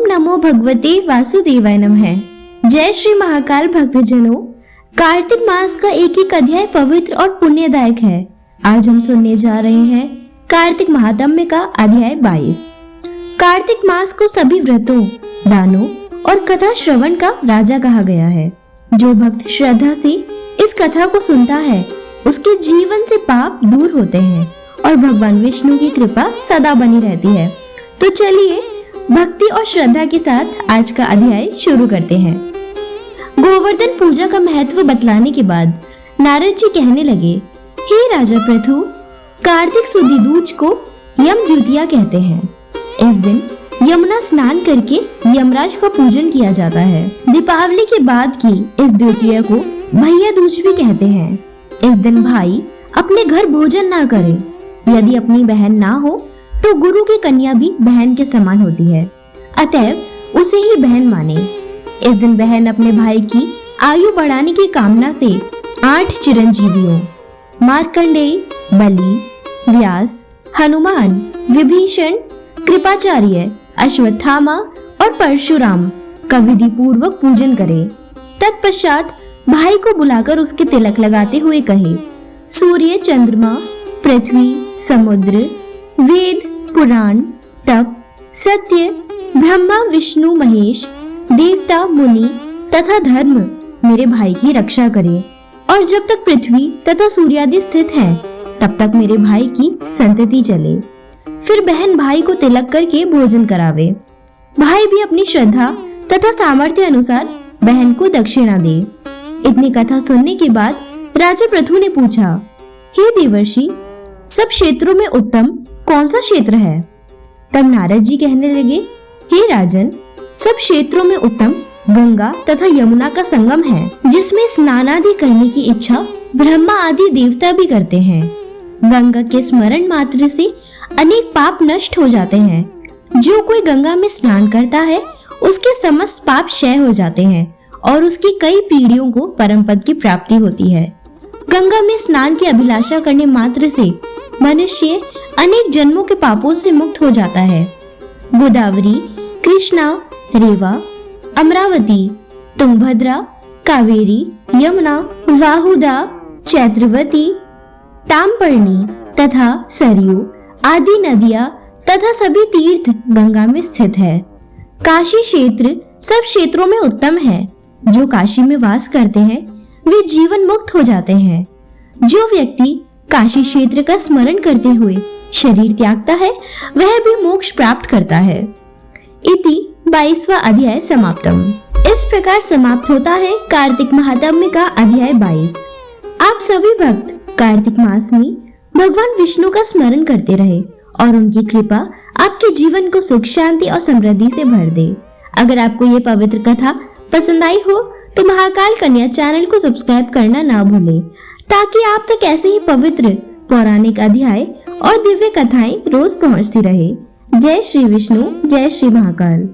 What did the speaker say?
नमो भगवते वासुदेवाय नमः। जय श्री महाकाल भक्तजनों, कार्तिक मास का एक एक अध्याय पवित्र और पुण्यदायक है। आज हम सुनने जा रहे हैं कार्तिक महात्म्य का अध्याय 22। कार्तिक मास को सभी व्रतों, दानों और कथा श्रवण का राजा कहा गया है। जो भक्त श्रद्धा से इस कथा को सुनता है उसके जीवन से पाप दूर होते हैं और भगवान विष्णु की कृपा सदा बनी रहती है। तो चलिए भक्ति और श्रद्धा के साथ आज का अध्याय शुरू करते हैं। गोवर्धन पूजा का महत्व बतलाने के बाद नारद जी कहने लगे, हे राजा पृथु, कार्तिक सुदी दूज को यम द्वितीया कहते हैं। इस दिन यमुना स्नान करके यमराज का पूजन किया जाता है। दीपावली के बाद की इस द्वितीया को भैया दूज भी कहते हैं। इस दिन भाई अपने घर भोजन ना करे। यदि अपनी बहन ना हो तो गुरु की कन्या भी बहन के समान होती है, अतएव उसे ही बहन माने। इस दिन बहन अपने भाई की आयु बढ़ाने की कामना से 8 चिरंजीवियों मार्कंडेय, बलि, व्यास, हनुमान, विभीषण, कृपाचार्य, अश्वत्थामा और परशुराम का विधि पूर्वक पूजन करे। तत्पश्चात भाई को बुलाकर उसके तिलक लगाते हुए कहे, सूर्य, चंद्रमा, पृथ्वी, समुद्र, वेद, पुराण, तप, सत्य, ब्रह्मा, विष्णु, महेश, देवता, मुनि तथा धर्म मेरे भाई की रक्षा करे और जब तक पृथ्वी तथा सूर्यादि स्थित हैं, तब तक मेरे भाई की संतति चले। फिर बहन भाई को तिलक करके भोजन करावे। भाई भी अपनी श्रद्धा तथा सामर्थ्य अनुसार बहन को दक्षिणा दे। इतनी कथा सुनने के बाद राजा पृथु ने पूछा, हे देवर्षि, सब क्षेत्रों में उत्तम कौन सा क्षेत्र है? तब नारद जी कहने लगे, हे राजन, सब क्षेत्रों में उत्तम गंगा तथा यमुना का संगम है, जिसमें स्नान आदि करने की इच्छा ब्रह्मा आदि देवता भी करते हैं। गंगा के स्मरण मात्र से अनेक पाप नष्ट हो जाते हैं। जो कोई गंगा में स्नान करता है उसके समस्त पाप क्षय हो जाते हैं और उसकी कई पीढ़ियों को परम पद की प्राप्ति होती है। गंगा में स्नान की अभिलाषा करने मात्र से मनुष्य अनेक जन्मों के पापों से मुक्त हो जाता है। गोदावरी, कृष्णा, रेवा, अमरावती, तुंगभद्रा, कावेरी, यमुना, वाहुदा, चैत्रवती, ताम्रपर्णी तथा सरयू आदि नदियां तथा सभी तीर्थ गंगा में स्थित है। काशी क्षेत्र सब क्षेत्रों में उत्तम है। जो काशी में वास करते हैं वे जीवन मुक्त हो जाते हैं। जो व्यक्ति काशी क्षेत्र का स्मरण करते हुए शरीर त्यागता है वह भी मोक्ष प्राप्त करता है। इति 22वां अध्याय समाप्तम। इस प्रकार समाप्त होता है कार्तिक महात्म्य का अध्याय 22। आप सभी भक्त कार्तिक मास में भगवान विष्णु का स्मरण करते रहे और उनकी कृपा आपके जीवन को सुख, शांति और समृद्धि से भर दे। अगर आपको ये पवित्र कथा पसंद आई हो तो महाकाल कन्या चैनल को सब्सक्राइब करना ना भूलें, ताकि आप तक ऐसे ही पवित्र पौराणिक अध्याय और दिव्य कथाएं रोज पहुंचती रहे। जय श्री विष्णु, जय श्री महाकाल।